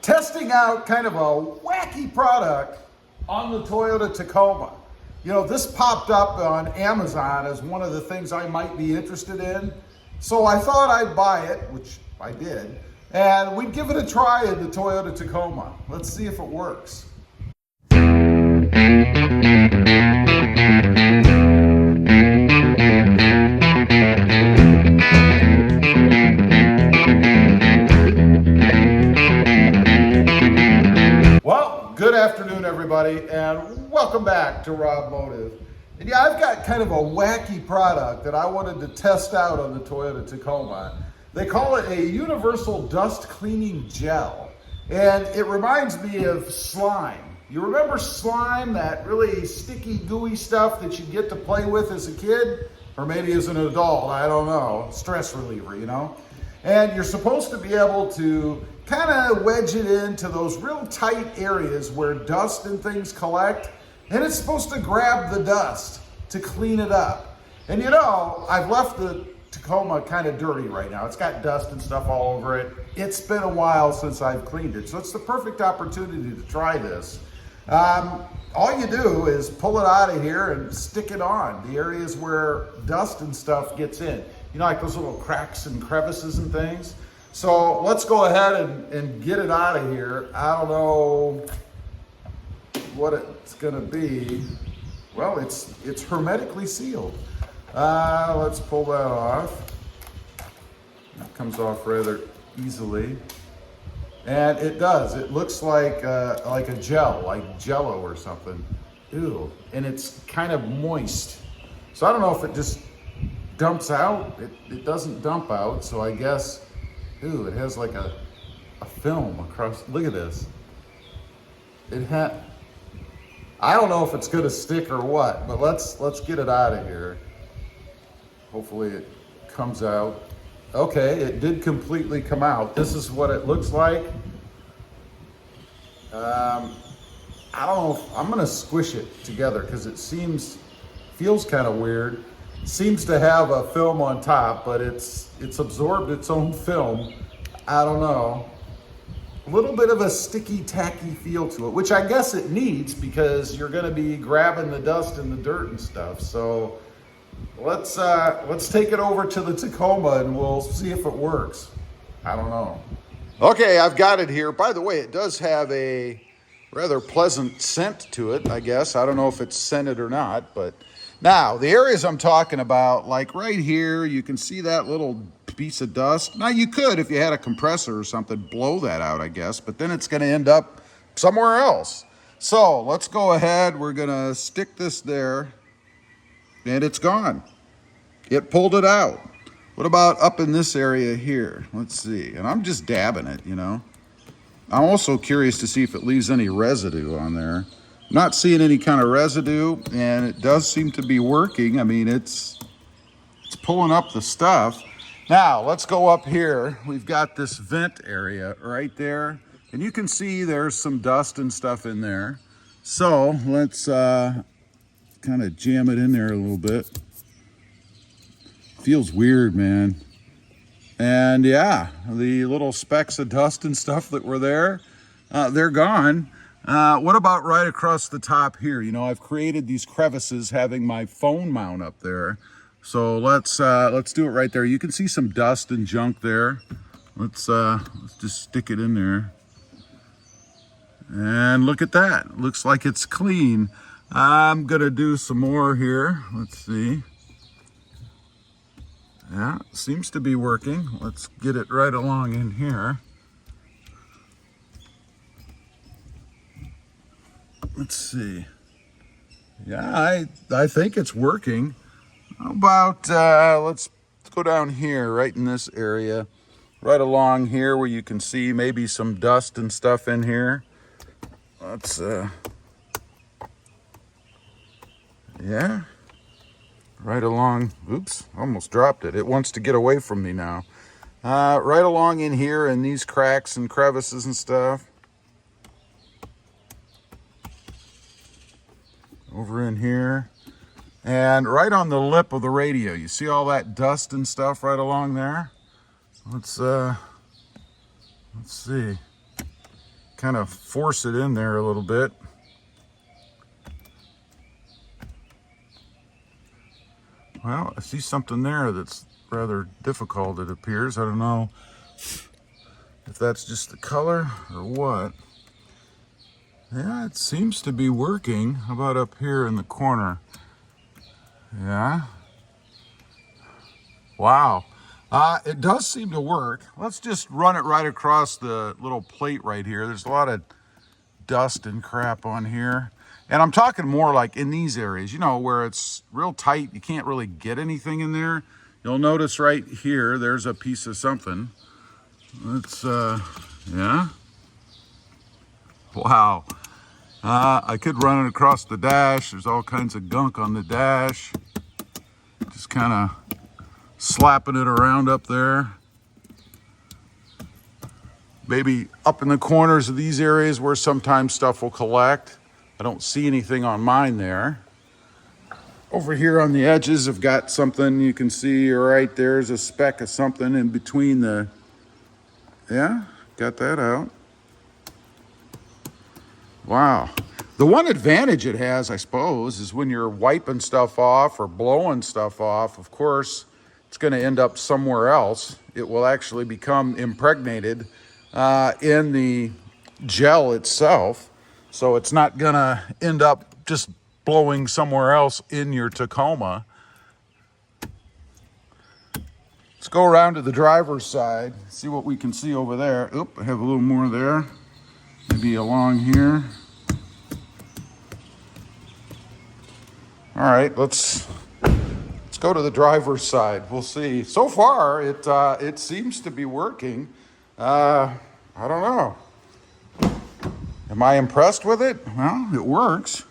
testing out kind of a wacky product on the Toyota Tacoma. You know, this popped up on Amazon as one of the things I might be interested in. So I thought I'd buy it, which I did, and we'd give it a try in the Toyota Tacoma. Let's see if it works. Well, good afternoon, everybody, and welcome back to RobMotive. And yeah, I've got kind of a wacky product that I wanted to test out on the Toyota Tacoma. They call it a universal dust cleaning gel, and it reminds me of slime. You remember slime, that really sticky, gooey stuff that you get to play with as a kid? Or maybe as an adult, I don't know, stress reliever, you know? And you're supposed to be able to kind of wedge it into those real tight areas where dust and things collect, and it's supposed to grab the dust to clean it up. And you know, I've left the Tacoma kind of dirty right now. It's got dust and stuff all over it. It's been a while since I've cleaned it, so it's the perfect opportunity to try this. All you do is pull it out of here and stick it on the areas where dust and stuff gets in. You know, like those little cracks and crevices and things. So let's go ahead and get it out of here. I don't know what it's gonna be. Well, it's hermetically sealed. Let's pull that off. That comes off rather easily. And it does. It looks like a gel, like Jello or something. Ew. And it's kind of moist. So I don't know if it just dumps out. It doesn't dump out. So I guess, ew, it has like a film across. Look at this. I don't know if it's gonna stick or what, but let's get it out of here. Hopefully it comes out. Okay, it did completely come out. This is what it looks like. I don't know if I'm gonna squish it together because it feels kind of weird. It seems to have a film on top, but it's absorbed its own film. I don't know. A little bit of a sticky, tacky feel to it, which I guess it needs because you're gonna be grabbing the dust and the dirt and stuff. So let's take it over to the Tacoma and we'll see if it works. I don't know. Okay, I've got it here. By the way, it does have a rather pleasant scent to it, I guess. I don't know if it's scented or not, but now the areas I'm talking about, like right here, you can see that little piece of dust. Now you could, if you had a compressor or something, blow that out, I guess, but then it's gonna end up somewhere else. So let's go ahead. We're gonna stick this there. And it's gone. It pulled it out. What about up in this area here? Let's see. And I'm just dabbing it, you know. I'm also curious to see if it leaves any residue on there. Not seeing any kind of residue, and it does seem to be working. I mean, it's pulling up the stuff. Now, let's go up here. We've got this vent area right there. And you can see there's some dust and stuff in there. So let's kind of jam it in there a little bit. Feels weird, man. And yeah, the little specks of dust and stuff that were there, they're gone. What about right across the top here? You know, I've created these crevices having my phone mount up there. So let's do it right there. You can see some dust and junk there. Let's just stick it in there. And look at that. Looks like it's clean. I'm gonna do some more here. Let's see. Yeah, seems to be working. Let's get it right along in here. Let's see. Yeah, I think it's working. How about, let's go down here, right in this area. Right along here where you can see maybe some dust and stuff in here. Let's, yeah, right along, oops, almost dropped it. It wants to get away from me now. Right along in here in these cracks and crevices and stuff. Over in here. And right on the lip of the radio. You see all that dust and stuff right along there? Let's see. kind of force it in there a little bit. Well, I see something there that's rather difficult, it appears. I don't know if that's just the color or what. Yeah, it seems to be working. How about up here in the corner? Yeah. Wow. It does seem to work. Let's just run it right across the little plate right here. There's a lot of dust and crap on here. And I'm talking more like in these areas, you know, where it's real tight. You can't really get anything in there. You'll notice right here, there's a piece of something. Let's, yeah. Wow. I could run it across the dash. There's all kinds of gunk on the dash. Just kind of slapping it around up there. Maybe up in the corners of these areas where sometimes stuff will collect. I don't see anything on mine there. Over here on the edges, I've got something you can see right there's a speck of something in between the, yeah, got that out. Wow. The one advantage it has, I suppose, is when you're wiping stuff off or blowing stuff off, of course, it's going to end up somewhere else. It will actually become impregnated in the gel itself. So it's not going to end up just blowing somewhere else in your Tacoma. Let's go around to the driver's side, see what we can see over there. Oop, I have a little more there. Maybe along here. All right, let's go to the driver's side. We'll see. So far, it seems to be working. I don't know. Am I impressed with it? Well, it works.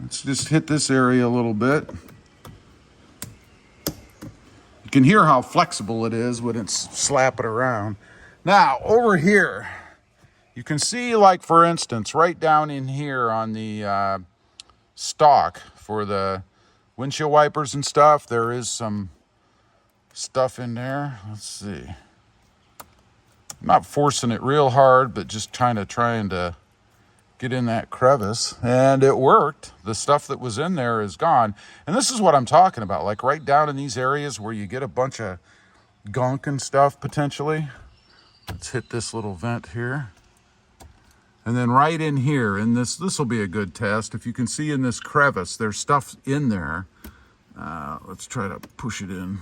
Let's just hit this area a little bit. You can hear how flexible it is when it's slapping around. Now, over here, you can see, like, for instance, right down in here on the stock for the windshield wipers and stuff, there is some stuff in there. Let's see. I'm not forcing it real hard, but just kind of trying to get in that crevice, and it worked. The stuff that was in there is gone. And this is what I'm talking about, like right down in these areas where you get a bunch of gunk and stuff potentially. Let's hit this little vent here. And then right in here, in this will be a good test. If you can see in this crevice, there's stuff in there. Let's try to push it in.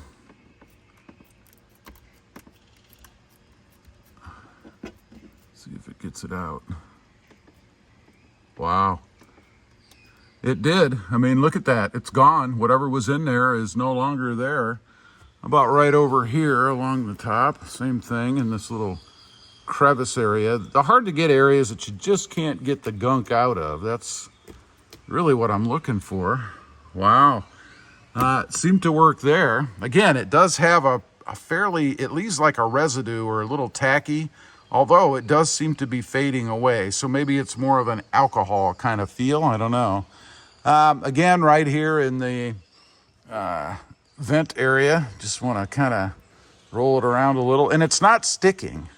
See if it gets it out. Wow. It did. I mean, look at that. It's gone. Whatever was in there is no longer there. About right over here along the top, same thing in this little crevice area. The hard to get areas that you just can't get the gunk out of. That's really what I'm looking for. Wow. It seemed to work there. Again, it does have a fairly, it leaves like a residue or a little tacky, although it does seem to be fading away. So maybe it's more of an alcohol kind of feel. I don't know. Again, right here in the vent area, just want to kind of roll it around a little. And it's not sticking.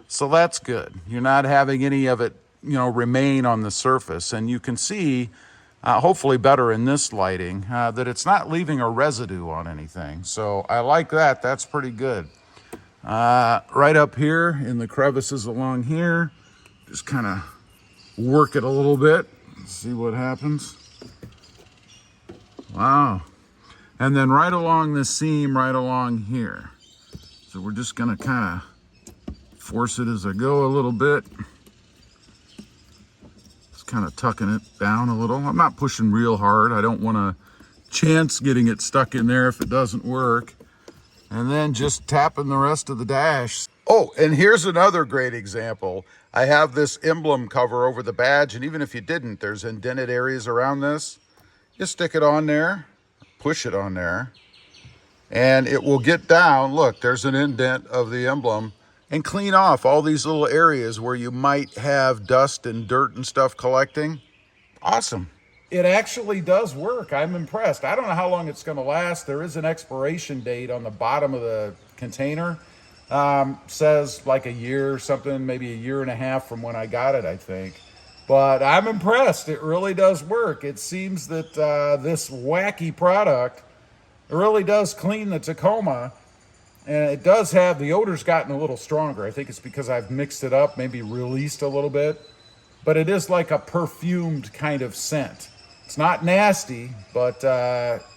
So that's good. You're not having any of it, you know, remain on the surface. And you can see, hopefully better in this lighting, that it's not leaving a residue on anything. So I like that. That's pretty good. Right up here in the crevices along here, just kind of work it a little bit. See what happens. Wow. And then right along this seam, right along here. So we're just going to kind of force it as I go a little bit. Just kind of tucking it down a little. I'm not pushing real hard. I don't want to chance getting it stuck in there if it doesn't work. And then just tapping the rest of the dash. Oh, and here's another great example. I have this emblem cover over the badge, and even if you didn't, there's indented areas around this. Just stick it on there, push it on there, and it will get down. Look, there's an indent of the emblem, and clean off all these little areas where you might have dust and dirt and stuff collecting. Awesome. It actually does work. I'm impressed. I don't know how long it's going to last. There is an expiration date on the bottom of the container. Says like a year or something, maybe a year and a half from when I got it, I think. But I'm impressed. It really does work. It seems that this Wacky product really does clean the Tacoma. And it does have, the odor's gotten a little stronger. I think it's because I've mixed it up, maybe released a little bit. But it is like a perfumed kind of scent. It's not nasty, but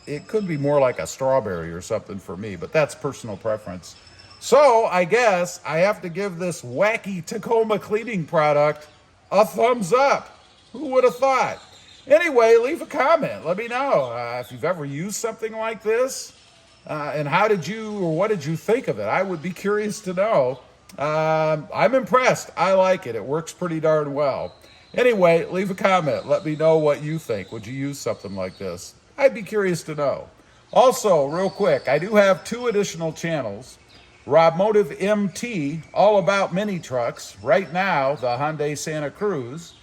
it could be more like a strawberry or something for me. But that's personal preference. So I guess I have to give this Wacky Tacoma cleaning product a thumbs up. Who would have thought? Anyway, leave a comment. Let me know if you've ever used something like this. And how did you, or what did you think of it? I would be curious to know. I'm impressed. I like it. It works pretty darn well. Anyway, leave a comment. Let me know what you think. Would you use something like this? I'd be curious to know. Also, real quick, I do have 2 additional channels. RobMotive MT, all about mini trucks. Right now, the Hyundai Santa Cruz.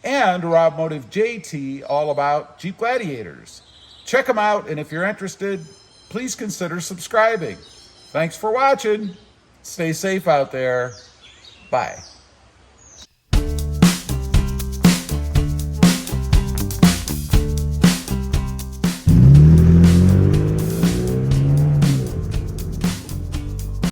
And RobMotive JT, all about Jeep Gladiators. Check them out, and if you're interested, please consider subscribing. Thanks for watching. Stay safe out there. Bye.